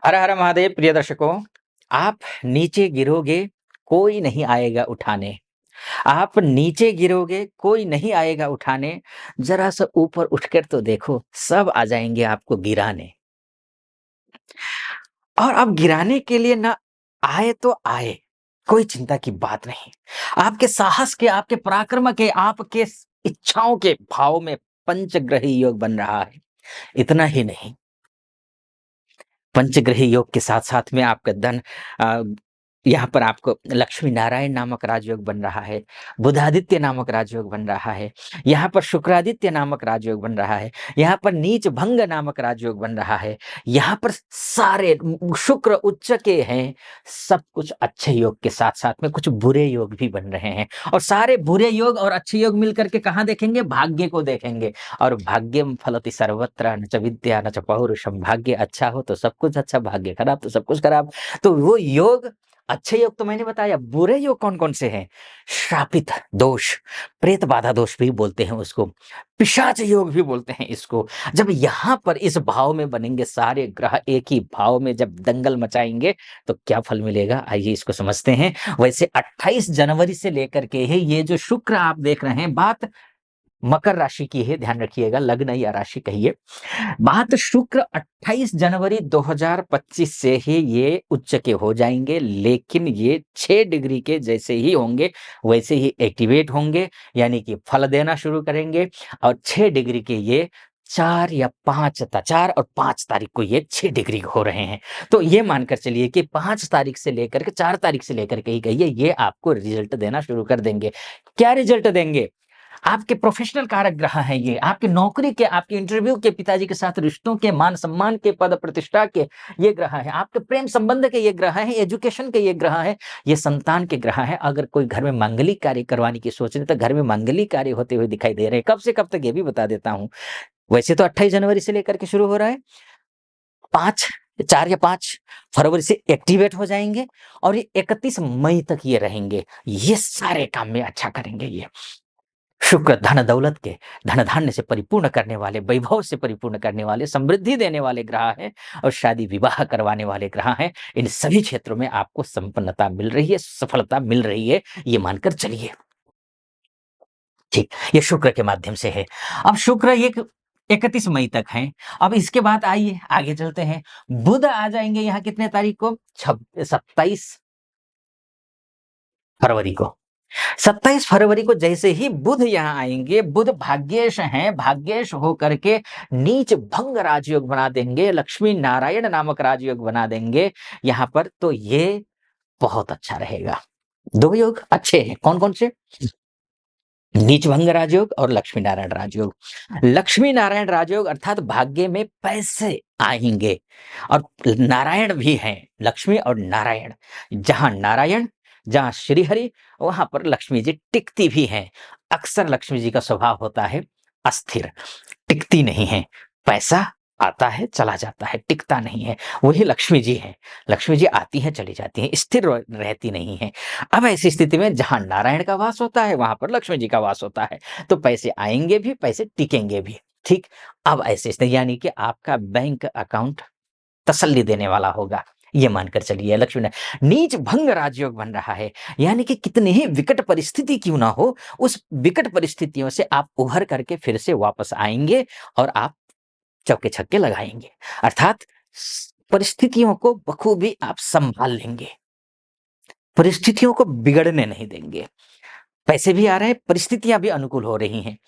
हर हर महादेव प्रिय दर्शकों, आप नीचे गिरोगे, कोई नहीं आएगा उठाने। आप नीचे गिरोगे, कोई नहीं आएगा उठाने। ज़रा-सा ऊपर उठकर तो देखो, सब आ जाएँगे आपको गिराने। और अब गिराने के लिए ना आए तो आए, कोई चिंता की बात नहीं। आपके साहस के, आपके पराक्रम के, आपके इच्छाओं के भाव में पंचग्रही योग बन रहा है। इतना ही नहीं, पंचग्रही योग के साथ-साथ में आपका धन अ, यहाँ पर आपको लक्ष्मी नारायण नामक राजयोग बन रहा है, बुधादित्य नामक राजयोग बन रहा है, यहाँ पर शुक्रादित्य नामक राजयोग बन रहा है, यहाँ पर नीच भंग नामक राजयोग बन रहा है, यहाँ पर सारे शुक्र उच्च के हैं, सब कुछ अच्छे योग के साथ-साथ में कुछ बुरे योग भी बन रहे हैं और सारे बुरे योग और अच्छे योग मिलकर के कहाँ देखेंगे? भाग्य को देखेंगे। और भाग्यम फलति सर्वत्र न च विद्या न च पौरुषम। भाग्य अच्छा हो तो सब कुछ अच्छा, भाग्य खराब तो सब कुछ खराब। तो वो योग, अच्छे योग तो मैंने बताया, बुरे योग कौन-कौन से हैं? श्रापित दोष, प्रेत बाधा दोष भी बोलते हैं उसको, पिशाच योग भी बोलते हैं इसको। जब यहाँ पर इस भाव में बनेंगे सारे ग्रह, एक ही भाव में जब दंगल मचाएँगे, तो क्या फल मिलेगा? आइए इसको समझते हैं। वैसे 28 जनवरी से लेकर के ही ये जो शुक्र आप देख रहे हैं, बात मकर राशि की है, ध्यान रखिएगा, लग्न या राशि कहिए। बात शुक्र 28 जनवरी 2025 से ही ये उच्च के हो जाएँगे, लेकिन ये 6 डिग्री के जैसे ही होंगे, वैसे ही एक्टिवेट होंगे, यानी कि फल देना शुरू करेंगे और 6 डिग्री के ये 4 या 5 4 और 5 तारीख को ये 6 डिग्री हो रहे हैं। तो ये मानकर चलिए कि 5 तारीख से लेकर के 4 तारीख से लेकर के ही कहिए, ये आपको रिज़ल्ट देना शुरू कर देंगे। क्या रिज़ल्ट देंगे? आपके प्रोफेशनल कारक ग्रह हैं ये, आपकी नौकरी के, आपके इंटरव्यू के, पिताजी के साथ रिश्तों के, मान-सम्मान के, पद-प्रतिष्ठा के ये ग्रह हैं, आपके प्रेम संबंध के ये ग्रह हैं, एजुकेशन के ये ग्रह हैं, ये संतान के ग्रह हैं। अगर कोई घर में मांगलिक कार्य करवाने की सोच रहे, तो घर में मांगलिक कार्य होते हुए दिखाई दे रहे हैं। कब से कब तक ये भी बता देता हूँ। वैसे तो 28 जनवरी से लेकर के शुरू हो रहा है, 5 4 या 5 फरवरी से एक्टिवेट हो जाएँगे और ये 31 मई तक ये रहेंगे। ये सारे काम में अच्छा करेंगे ये। शुक्र धन दौलत के, धन धान्य से परिपूर्ण करने वाले, वैभव से परिपूर्ण करने वाले, समृद्धि देने वाले ग्रह हैं और शादी विवाह करवाने वाले ग्रह हैं। इन सभी क्षेत्रों में आपको संपन्नता मिल रही है, सफलता मिल रही है, ये मानकर चलिए। ठीक, ये शुक्र के माध्यम से है। अब शुक्र ये 31 मई तक हैं। अब इसके बाद आइए आगे चलते हैं। बुध आ जाएँगे यहाँ कितने तारीख को? 27 फरवरी को। 27 फरवरी को जैसे ही बुध यहाँ आएँगे, बुध भाग्येश हैं, भाग्येश होकर के नीच भंग राजयोग बना देंगे, लक्ष्मी नारायण नामक राजयोग बना देंगे यहाँ पर, तो ये बहुत अच्छा रहेगा। 2 योग अच्छे हैं, कौन-कौन से? नीच भंग राजयोग और लक्ष्मी नारायण राजयोग। लक्ष्मी नारायण राजयोग अर्थात भाग्य में पैसे आएँगे और नारायण भी हैं, लक्ष्मी और नारायण। जहाँ नारायण, जहाँ श्री हरि, वहाँ पर लक्ष्मी जी टिकती भी हैं। अक्सर लक्ष्मी जी का स्वभाव होता है अस्थिर, टिकती नहीं है। पैसा आता है, चला जाता है, टिकता नहीं है। वही लक्ष्मी जी हैं। लक्ष्मी जी आती हैं, चली जाती हैं, स्थिर रहती नहीं हैं। अब ऐसी स्थिति में जहाँ नारायण का वास होता है, वहाँ पर लक्ष्मी जी का वास होता है। तो पैसे आएँगे भी, पैसे टिकेंगे भी। ठीक? अब ऐसी स्थिति यानी कि आपका बैंक अकाउंट तसल्ली देने वाला होगा। ये मानकर चलिए लक्ष्मी नारायण नीच भंग राजयोग बन रहा है। यानी कि कितनी ही विकट परिस्थिति क्यों ना हो, उस विकट परिस्थितियों से आप उभर करके फिर से वापस आएँगे और आप चौके-छक्के लगाएँगे। अर्थात परिस्थितियों को बखूबी आप सँभाल लेंगे। परिस्थितियों को बिगड़ने नहीं देंगे। पैसे भी आ रहे हैं, परिस्थितियाँ भी अनुकूल हो रही हैं।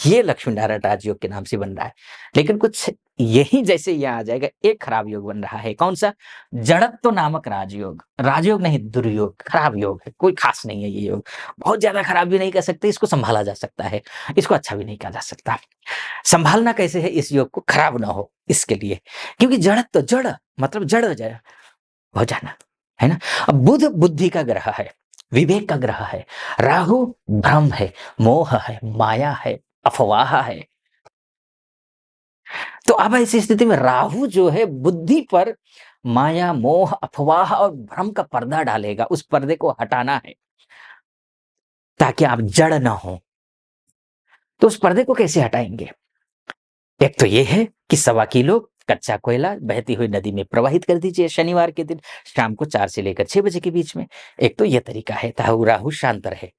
ये लक्ष्मी नारायण राजयोग के नाम से बन रहा है। लेकिन कुछ यही जैसे ये आ जाएगा, एक खराब योग बन रहा है। कौन-सा? जड़त्व नामक राजयोग। राजयोग नहीं, दुर्योग, खराब योग है। कोई खास नहीं है ये योग। बहुत ज़्यादा खराब भी नहीं कह सकते, इसको सँभाला जा सकता है। इसको अच्छा भी नहीं कहा जा सकता। सँभालना कैसे है इस योग को, खराब ना हो इसके लिए? क्योंकि जड़त्व, जड़ मतलब जड़ हो जाना, है ना? अब बुध बुद्धि का ग्रह है, विवेक का ग्रह है, राहु भ्रम है, मोह है, माया है, अफवाह है। तो अब ऐसी स्थिति में राहु जो है बुद्धि पर माया, मोह, अफवाह और भ्रम का पर्दा डालेगा। उस पर्दे को हटाना है ताकि आप जड़ ना हो। तो उस पर्दे को कैसे हटाएँगे? एक तो ये है कि सवा किलो कच्चा कोयला बहती हुई नदी में प्रवाहित कर दीजिए शनिवार के दिन शाम को 4 से लेकर 6 बजे के बीच में। एक तो ये तरीका है, राहु राहु शांत रहे।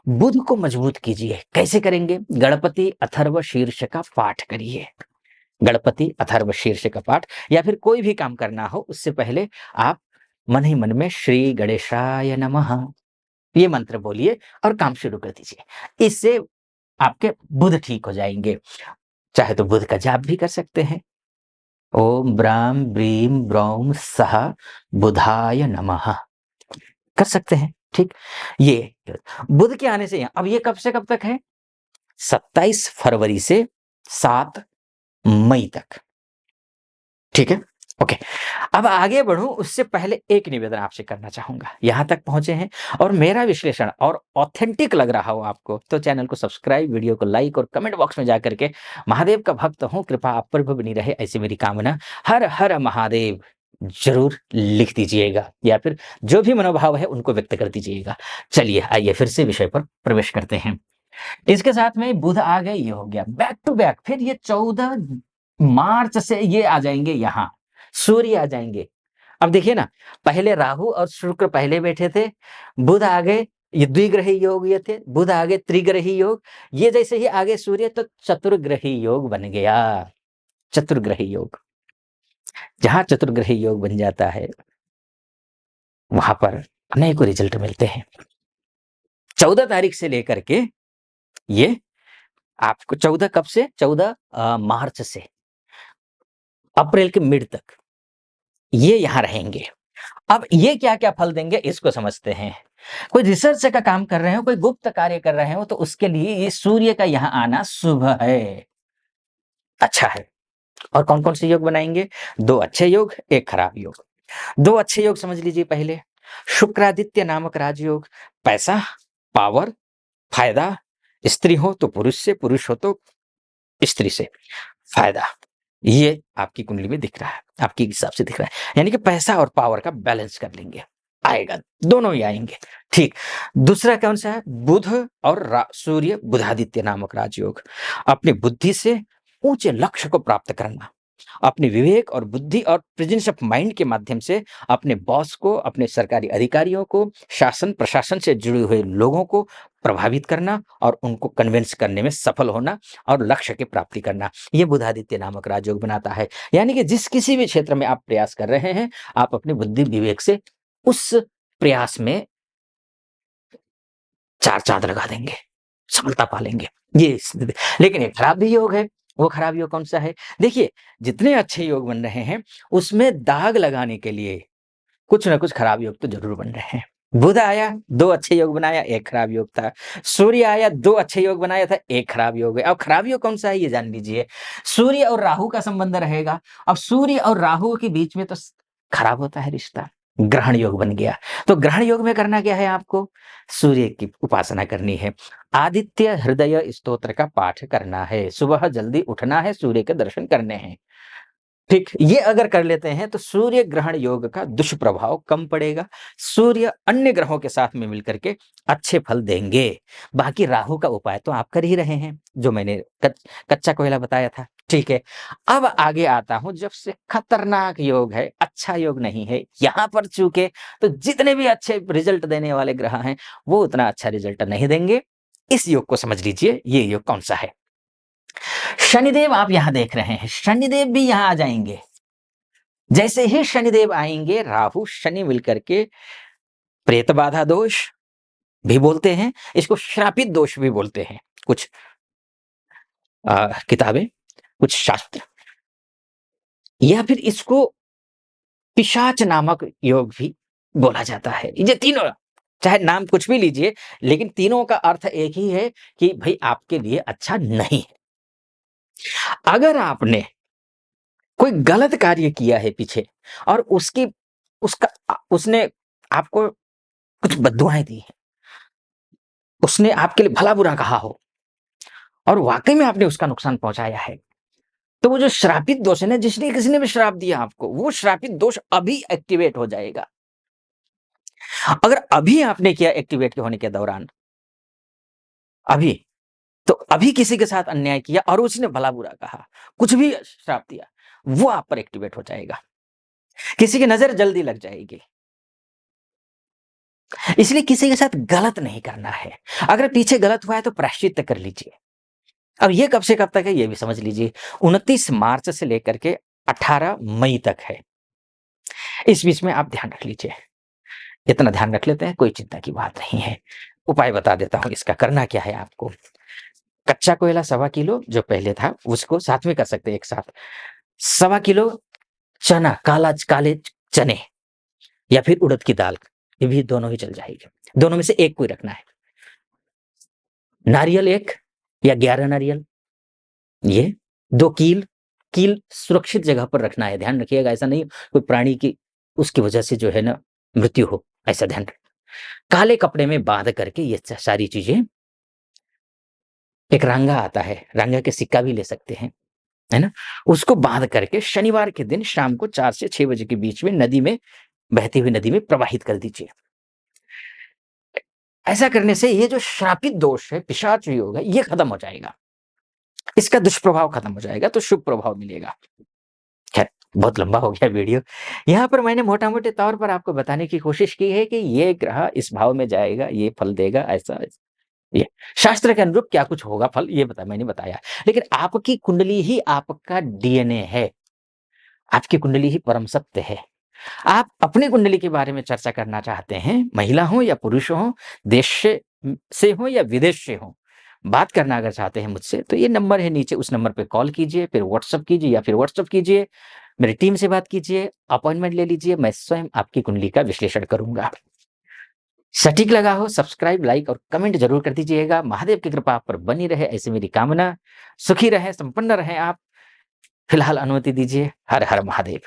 बुध को मजबूत कीजिए, कैसे करेंगे? गणपति अथर्व शीर्ष का पाठ करिए। गणपति अथर्व शीर्ष का पाठ, या फिर कोई भी काम करना हो उससे पहले आप मन ही मन में श्री गणेशाय नमः ये मंत्र बोलिए और काम शुरू कर दीजिए। इससे आपके बुध ठीक हो जाएंगे। चाहे तो बुध का जाप भी कर सकते हैं। ओम ब्राम ब्रीम ब्रौम सह बुधाय नमः कर सकते हैं। ठीक, ये बुध के आने से अब ये कब से कब तक है? 27 फरवरी से 7 मई तक। ठीक है, ओके। अब आगे बढ़ूं उससे पहले एक निवेदन आपसे करना चाहूंगा। यहां तक पहुंचे हैं और मेरा विश्लेषण और ऑथेंटिक लग रहा हो आपको तो चैनल को सब्सक्राइब, वीडियो को लाइक और कमेंट बॉक्स में जाकर के महादेव का भक्त हूं, कृपा आप पर भी बनी रहे ऐसी मेरी कामना। हर हर महादेव जरूर लिख दीजिएगा या फिर जो भी मनोभाव है उनको व्यक्त कर दीजिएगा। चलिए आइए फिर से विषय पर प्रवेश करते हैं। इसके साथ में बुध आ गए, ये हो गया बैक टू बैक। फिर ये 14 मार्च से ये आ जाएंगे, यहाँ सूर्य आ जाएंगे। अब देखिए ना, पहले राहु और शुक्र पहले बैठे थे, बुध आ गए, ये द्विग्रही योग ये थे, बुध आ गए त्रिग्रही योग, ये जैसे ही आगे सूर्य तो चतुर्ग्रही योग बन गया। चतुर्ग्रही योग, जहां चतुर्ग्रही योग बन जाता है वहां पर अनेकों रिजल्ट मिलते हैं। 14 तारीख से लेकर के ये आपको 14 कब से? 14 मार्च से अप्रैल के मिड तक ये यहां रहेंगे। अब ये क्या क्या फल देंगे इसको समझते हैं। कोई रिसर्च का काम कर रहे हो, कोई गुप्त कार्य कर रहे हो तो उसके लिए ये सूर्य का यहां आना शुभ है, अच्छा है। और कौन कौन से योग बनाएंगे? 2 अच्छे योग, 1 खराब योग। 2 अच्छे योग समझ लीजिए। पहले शुक्रादित्य नामक राजयोग, पैसा, पावर, फायदा, स्त्री हो तो पुरुष से, पुरुष हो तो स्त्री से फायदा, ये आपकी कुंडली में दिख रहा है, आपके हिसाब से दिख रहा है। यानी कि पैसा और पावर का बैलेंस कर लेंगे, आएगा, दोनों ही आएंगे। ठीक, दूसरा कौन सा है? बुध और सूर्य बुधादित्य नामक राजयोग, अपनी बुद्धि से ऊंचे लक्ष्य को प्राप्त करना, अपने विवेक और बुद्धि और प्रेजेंस ऑफ माइंड के माध्यम से अपने बॉस को, अपने सरकारी अधिकारियों को, शासन प्रशासन से जुड़े हुए लोगों को प्रभावित करना और उनको कन्विंस करने में सफल होना और लक्ष्य की प्राप्ति करना, ये बुधादित्य नामक राजयोग बनाता है। यानी कि जिस किसी भी क्षेत्र में आप प्रयास कर रहे हैं, आप अपनी बुद्धि विवेक से उस प्रयास में 4 चांद लगा देंगे, सफलता पा लेंगे। ये स्थिति। लेकिन एक खराब भी योग है। वो खराब योग कौन सा है? देखिए, जितने अच्छे योग बन रहे हैं उसमें दाग लगाने के लिए कुछ ना कुछ खराब योग तो जरूर बन रहे हैं। बुध आया, 2 अच्छे योग बनाया, 1 खराब योग था। सूर्य आया, 2 अच्छे योग बनाया था, 1 खराब योग है। अब खराब योग कौन सा है ये जान लीजिए। सूर्य और राहु का संबंध रहेगा। अब सूर्य और राहु के बीच में तो खराब होता है रिश्ता, ग्रहण योग बन गया। तो ग्रहण योग में करना क्या है? आपको सूर्य की उपासना करनी है, आदित्य हृदय स्तोत्र का पाठ करना है, सुबह जल्दी उठना है, सूर्य के दर्शन करने हैं। ठीक, ये अगर कर लेते हैं तो सूर्य ग्रहण योग का दुष्प्रभाव कम पड़ेगा। सूर्य अन्य ग्रहों के साथ में मिलकर के अच्छे फल देंगे। बाकी राहु का उपाय तो आप कर ही रहे हैं, जो मैंने कच्चा कोयला बताया था। ठीक है, अब आगे आता हूं जब से खतरनाक योग है, अच्छा योग नहीं है। यहां पर चूके तो जितने भी अच्छे रिजल्ट देने वाले ग्रह हैं वो उतना अच्छा रिजल्ट नहीं देंगे। इस योग को समझ लीजिए, ये योग कौन सा है। शनिदेव आप यहां देख रहे हैं, शनिदेव भी यहां आ जाएंगे। जैसे ही शनिदेव आएंगे, राहु शनि मिलकर के प्रेत बाधा दोष भी बोलते हैं, इसको श्रापित दोष भी बोलते हैं कुछ किताबें, कुछ शास्त्र, या फिर इसको पिशाच नामक योग भी बोला जाता है। ये तीनों, चाहे नाम कुछ भी लीजिए, लेकिन तीनों का अर्थ एक ही है कि भाई आपके लिए अच्छा नहीं है। अगर आपने कोई गलत कार्य किया है पीछे और उसने आपको कुछ बद्दुआएं दी हैं, उसने आपके लिए भला बुरा कहा हो और वाकई में आपने उसका नुकसान पहुंचाया है, तो वो जो श्रापित दोष है ना, जिसने किसी ने भी श्राप दिया आपको, वो श्रापित दोष अभी एक्टिवेट हो जाएगा। अगर अभी आपने किया एक्टिवेट होने के दौरान, अभी तो अभी किसी के साथ अन्याय किया और उसने भला बुरा कहा, कुछ भी श्राप दिया, वो आप पर एक्टिवेट हो जाएगा। किसी की नज़र जल्दी लग जाएगी। इसलिए किसी के साथ गलत नहीं करना है। अगर पीछे गलत हुआ है तो प्रायश्चित कर लीजिए। अब ये कब से कब तक है ये भी समझ लीजिए। 29 मार्च से लेकर के 18 मई तक है। इस बीच में आप ध्यान रख लीजिए। इतना ध्यान रख लेते हैं, कोई चिंता की बात नहीं है। उपाय बता देता हूँ इसका, करना क्या है आपको। कच्चा कोयला 1.25 किलो जो पहले था उसको साथ में कर सकते हैं एक साथ। 1.25 किलो चना, काले चने या फिर उड़द की दाल, ये भी दोनों ही चल जाएगी। दोनों में से एक कोई रखना है। नारियल 1 या 11 नारियल, ये 2 कील सुरक्षित जगह पर रखना है, ध्यान रखिएगा। ऐसा नहीं कोई प्राणी की उसकी वजह से जो है ना मृत्यु हो, ऐसा ध्यान रखें। काले कपड़े में बांध करके ये सारी चीजें, एक रांगा आता है, रांगा के सिक्का भी ले सकते हैं, है ना? उसको बांध करके शनिवार के दिन शाम को 4 से 6 बजे के बीच में नदी में, बहती हुई नदी में प्रवाहित कर दीजिए। ऐसा करने से ये जो श्रापित दोष है, पिशाच योग है, ये खत्म हो जाएगा। इसका दुष्प्रभाव खत्म हो जाएगा, तो शुभ प्रभाव मिलेगा। खैर, बहुत लंबा हो गया वीडियो। यहाँ पर मैंने मोटा-मोटे तौर पर आपको बताने की कोशिश की है कि ये ग्रह इस भाव में जाएगा, ये फल देगा, ऐसा ये। शास्त्र के अनुरूप क्या कुछ होगा फल, ये मैंने बताया। लेकिन आपकी कुंडली ही आपका डीएनए है, आपकी कुंडली ही परम सत्य है। आप अपनी कुंडली के बारे में चर्चा करना चाहते हैं, महिला हो या पुरुष हो, देश से हो या विदेश से हो, बात करना अगर चाहते हैं मुझसे, तो ये नंबर है नीचे, उस नंबर पे कॉल कीजिए, फिर व्हाट्सएप कीजिए या फिर व्हाट्सएप कीजिए, मेरी टीम से बात कीजिए, अपॉइंटमेंट ले लीजिए, मैं स्वयं आपकी कुंडली का विश्लेषण करूँगा। सटीक लगा हो, सब्सक्राइब, लाइक और कमेंट ज़रूर कर दीजिएगा। महादेव की कृपा आप पर बनी रहे, ऐसी मेरी कामना। सुखी रहें, संपन्न रहें आप। फिलहाल अनुमति दीजिए। हर हर महादेव।